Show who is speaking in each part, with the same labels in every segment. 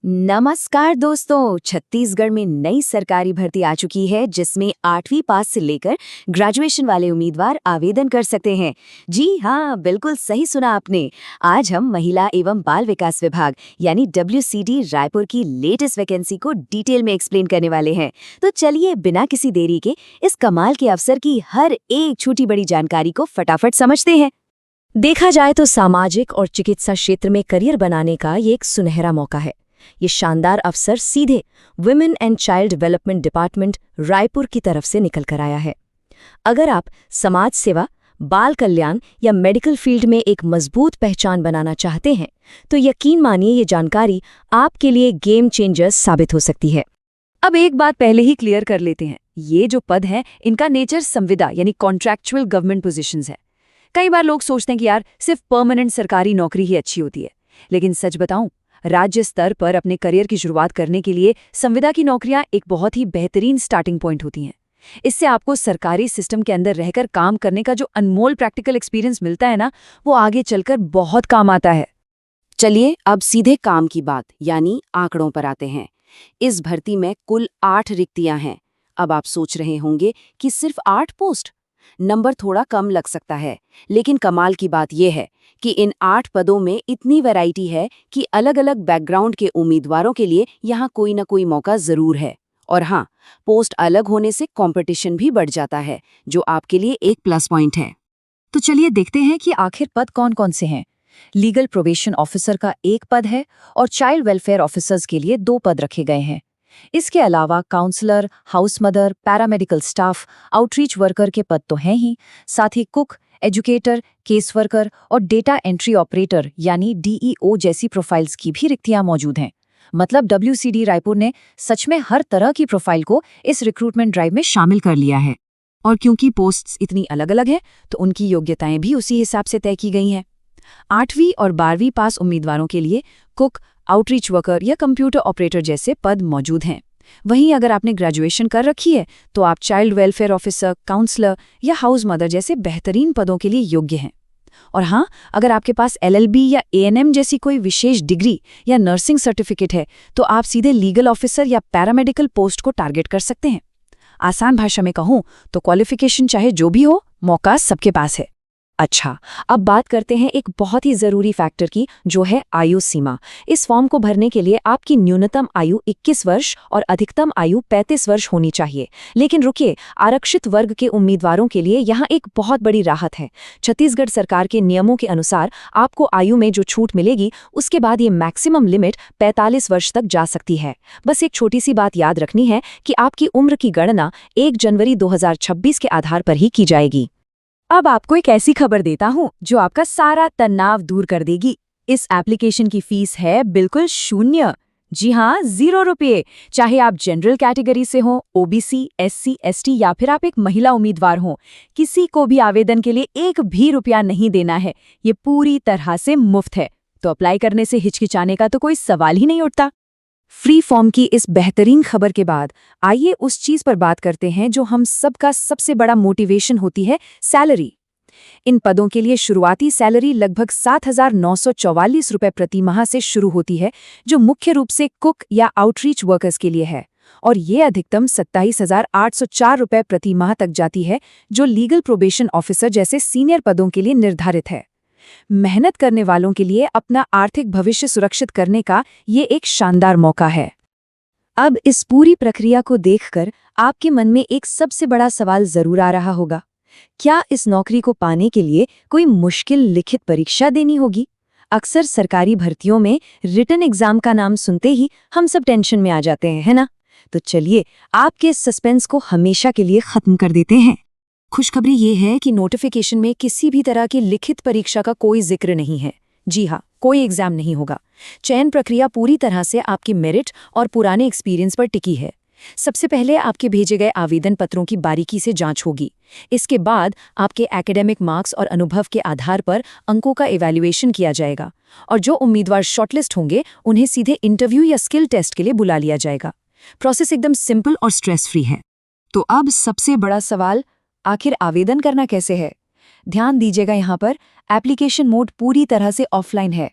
Speaker 1: नमस्कार दोस्तों, छत्तीसगढ़ में नई सरकारी भर्ती आ चुकी है जिसमें 8वीं पास से लेकर ग्रेजुएशन वाले उम्मीदवार आवेदन कर सकते हैं। जी हाँ, बिल्कुल सही सुना आपने। आज हम महिला एवं बाल विकास विभाग यानी WCD रायपुर की लेटेस्ट वैकेंसी को डिटेल में एक्सप्लेन करने वाले हैं। तो चलिए बिना किसी देरी के इस कमाल के अवसर की हर एक छोटी बड़ी जानकारी को फटाफट समझते हैं। देखा जाए तो सामाजिक और चिकित्सा क्षेत्र में करियर बनाने का ये एक सुनहरा मौका है। ये शानदार अवसर सीधे women and child development department Raipur की तरफ से निकल कर आया है। अगर आप समाज सेवा, बाल कल्याण या मेडिकल फील्ड में एक मजबूत पहचान बनाना चाहते हैं तो यकीन मानिए ये जानकारी आपके लिए गेम चेंजर्स साबित हो सकती है। अब एक बात पहले ही क्लियर कर लेते हैं, ये जो पद है इनका नेचर संविदा यानी कॉन्ट्रैक्चुअल गवर्नमेंट पोजीशंस है। कई बार लोग सोचते हैं कि यार सिर्फ परमानेंट सरकारी नौकरी ही अच्छी होती है, लेकिन सच बताऊं, राज्य स्तर पर अपने करियर की शुरुआत करने के लिए संविदा की नौकरियां एक बहुत ही बेहतरीन स्टार्टिंग पॉइंट होती हैं। इससे आपको सरकारी सिस्टम के अंदर रहकर काम करने का जो अनमोल प्रैक्टिकल एक्सपीरियंस मिलता है ना, वो आगे चलकर बहुत काम आता है।
Speaker 2: चलिए अब सीधे काम की बात यानी आंकड़ों पर आते हैं। इस भर्ती में कुल 8 रिक्तियां हैं। अब आप सोच रहे होंगे कि सिर्फ 8 पोस्ट। नंबर थोड़ा कम लग सकता है, लेकिन कमाल की बात यह है कि इन 8 पदों में इतनी वैरायटी है कि अलग-अलग बैकग्राउंड के उम्मीदवारों के लिए यहाँ कोई ना कोई मौका जरूर है। और हाँ, पोस्ट अलग होने से कंपटीशन भी बढ़ जाता है, जो आपके लिए एक प्लस पॉइंट है।
Speaker 1: तो चलिए देखते हैं कि आखिर पद कौन कौन से हैं। लीगल प्रोबेशन ऑफिसर का 1 पद है और चाइल्ड वेलफेयर ऑफिसर्स के लिए 2 पद रखे गए हैं। इसके अलावा counsellor, house mother, paramedical staff, outreach worker के पद तो हैं ही, साथ ही कुक, एजुकेटर, केस वर्कर और डेटा एंट्री ऑपरेटर यानी DEO जैसी प्रोफाइल्स की भी रिक्तियां मौजूद हैं। मतलब WCD रायपुर ने सच में हर तरह की प्रोफाइल को इस रिक्रूटमेंट ड्राइव में शामिल कर लिया है। और क्योंकि पोस्ट्स इतनी अलग-अलग हैं, तो उनकी योग्यताएं भी उसी हिसाब से तय की गई हैं। 8वीं और 12वीं पास उम्मीदवारों के लिए कुक, आउटरीच वर्कर या कंप्यूटर ऑपरेटर जैसे पद मौजूद हैं। वहीं अगर आपने ग्रेजुएशन कर रखी है तो आप चाइल्ड वेलफेयर ऑफिसर, काउंसलर या हाउस मदर जैसे बेहतरीन पदों के लिए योग्य हैं। और हाँ, अगर आपके पास LLB या ANM जैसी कोई विशेष डिग्री या नर्सिंग सर्टिफिकेट है तो आप सीधे लीगल ऑफिसर या पैरामेडिकल पोस्ट को टारगेट कर सकते हैं। आसान भाषा में कहूँ तो क्वालिफिकेशन चाहे जो भी हो, मौका सबके पास है। अच्छा, अब बात करते हैं एक बहुत ही जरूरी फैक्टर की, जो है आयु सीमा। इस फॉर्म को भरने के लिए आपकी न्यूनतम आयु 21 वर्ष और अधिकतम आयु 35 वर्ष होनी चाहिए। लेकिन रुकिए, आरक्षित वर्ग के उम्मीदवारों के लिए यहाँ एक बहुत बड़ी राहत है। छत्तीसगढ़ सरकार के नियमों के अनुसार आपको आयु में जो छूट मिलेगी, उसके बाद ये मैक्सिमम लिमिट 45 वर्ष तक जा सकती है। बस एक छोटी सी बात याद रखनी है कि आपकी उम्र की गणना 1 जनवरी 2026 के आधार पर ही की जाएगी। अब आपको एक ऐसी खबर देता हूँ जो आपका सारा तनाव दूर कर देगी। इस एप्लीकेशन की फीस है बिल्कुल शून्य। जी हाँ, 0 रुपये। चाहे आप जनरल कैटेगरी से हो, OBC, SC, ST या फिर आप एक महिला उम्मीदवार हो, किसी को भी आवेदन के लिए 1 भी रुपया नहीं देना है। ये पूरी तरह से मुफ्त है, तो अप्लाई करने से हिचकिचाने का तो कोई सवाल ही नहीं उठता। फ्री फॉर्म की इस बेहतरीन खबर के बाद आइए उस चीज पर बात करते हैं जो हम सबका सबसे बड़ा मोटिवेशन होती है, सैलरी। इन पदों के लिए शुरुआती सैलरी लगभग 7,944 रुपए प्रति माह से शुरू होती है, जो मुख्य रूप से कुक या आउटरीच वर्कर्स के लिए है। और ये अधिकतम 27,804 रुपए प्रति माह तक जाती है, जो लीगल प्रोबेशन ऑफिसर जैसे सीनियर पदों के लिए निर्धारित है। मेहनत करने वालों के लिए अपना आर्थिक भविष्य सुरक्षित करने का ये एक शानदार मौका है। अब इस पूरी प्रक्रिया को देखकर आपके मन में एक सबसे बड़ा सवाल जरूर आ रहा होगा, क्या इस नौकरी को पाने के लिए कोई मुश्किल लिखित परीक्षा देनी होगी? अक्सर सरकारी भर्तियों में रिटन एग्जाम का नाम सुनते ही हम सब टेंशन में आ जाते हैं, है ना? तो चलिए आपके सस्पेंस को हमेशा के लिए खत्म कर देते हैं। खुशखबरी ये है कि नोटिफिकेशन में किसी भी तरह की लिखित परीक्षा का कोई जिक्र नहीं है। जी हाँ, कोई एग्जाम नहीं होगा। चयन प्रक्रिया पूरी तरह से आपकी मेरिट और पुराने एक्सपीरियंस पर टिकी है। सबसे पहले आपके भेजे गए आवेदन पत्रों की बारीकी से जांच होगी। इसके बाद आपके एकेडमिक मार्क्स और अनुभव के आधार पर अंकों का इवैल्यूएशन किया जाएगा और जो उम्मीदवार शॉर्टलिस्ट होंगे उन्हें सीधे इंटरव्यू या स्किल टेस्ट के लिए बुला लिया जाएगा। प्रोसेस एकदम सिंपल और स्ट्रेस फ्री है। तो अब सबसे बड़ा सवाल, आखिर आवेदन करना कैसे है? ध्यान दीजिएगा, यहाँ पर एप्लीकेशन मोड पूरी तरह से ऑफलाइन है।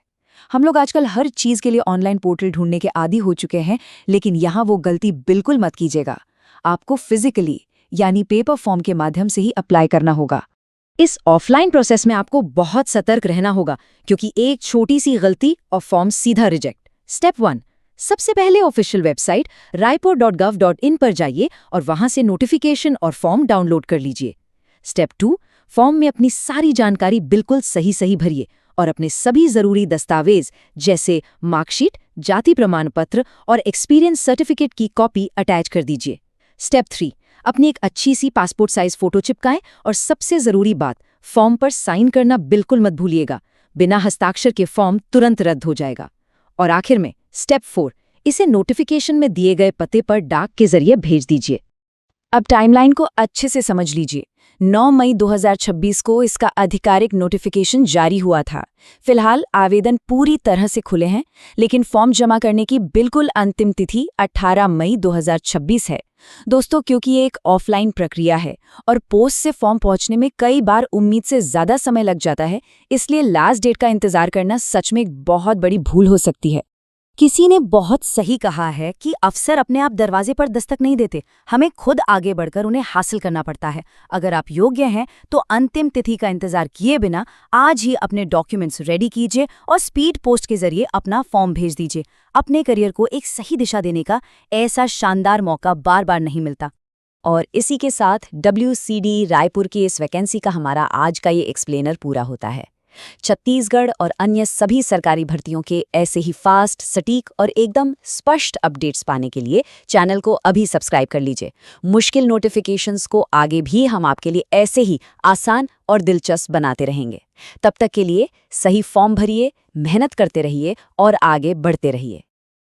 Speaker 1: हम लोग आजकल हर चीज के लिए ऑनलाइन पोर्टल ढूंढने के आदी हो चुके हैं, लेकिन यहाँ वो गलती बिल्कुल मत कीजिएगा। आपको फिजिकली यानी पेपर फॉर्म के माध्यम से ही अप्लाई करना होगा। इस ऑफलाइन प्रोसेस में आपको बहुत सतर्क रहना होगा, क्योंकि एक छोटी सी गलती और फॉर्म सीधा रिजेक्ट। स्टेप 1, सबसे पहले ऑफिशियल वेबसाइट raipur.gov.in पर जाइए और वहां से नोटिफिकेशन और फॉर्म डाउनलोड कर लीजिए। स्टेप 2, फॉर्म में अपनी सारी जानकारी बिल्कुल सही भरिए और अपने सभी जरूरी दस्तावेज जैसे मार्कशीट, जाति प्रमाण पत्र और एक्सपीरियंस सर्टिफिकेट की कॉपी अटैच कर दीजिए। स्टेप 3, अपनी एक अच्छी सी पासपोर्ट साइज फोटो चिपकाएं और सबसे जरूरी बात, फॉर्म पर साइन करना बिल्कुल मत भूलिएगा। बिना हस्ताक्षर के फॉर्म तुरंत रद्द हो जाएगा। और आखिर में स्टेप 4, इसे नोटिफिकेशन में दिए गए पते पर डाक के जरिए भेज दीजिए। अब टाइमलाइन को अच्छे से समझ लीजिए। 9 मई 2026 को इसका आधिकारिक नोटिफिकेशन जारी हुआ था। फिलहाल आवेदन पूरी तरह से खुले हैं, लेकिन फॉर्म जमा करने की बिल्कुल अंतिम तिथि 18 मई 2026 है। दोस्तों, क्योंकि ये एक ऑफलाइन प्रक्रिया है और पोस्ट से फॉर्म पहुंचने में कई बार उम्मीद से ज़्यादा समय लग जाता है, इसलिए लास्ट डेट का इंतज़ार करना सच में एक बहुत बड़ी भूल हो सकती है। किसी ने बहुत सही कहा है कि अफसर अपने आप दरवाजे पर दस्तक नहीं देते, हमें खुद आगे बढ़कर उन्हें हासिल करना पड़ता है। अगर आप योग्य हैं तो अंतिम तिथि का इंतजार किए बिना आज ही अपने डॉक्यूमेंट्स रेडी कीजिए और स्पीड पोस्ट के जरिए अपना फॉर्म भेज दीजिए। अपने करियर को एक सही दिशा देने का ऐसा शानदार मौका बार बार नहीं मिलता। और इसी के साथ WCD रायपुर की इस वैकेंसी का हमारा आज का ये एक्सप्लेनर पूरा होता है। छत्तीसगढ़ और अन्य सभी सरकारी भर्तियों के ऐसे ही फास्ट, सटीक और एकदम स्पष्ट अपडेट्स पाने के लिए चैनल को अभी सब्सक्राइब कर लीजिए। मुश्किल नोटिफिकेशंस को आगे भी हम आपके लिए ऐसे ही आसान और दिलचस्प बनाते रहेंगे। तब तक के लिए सही फॉर्म भरिए, मेहनत करते रहिए और आगे बढ़ते रहिए।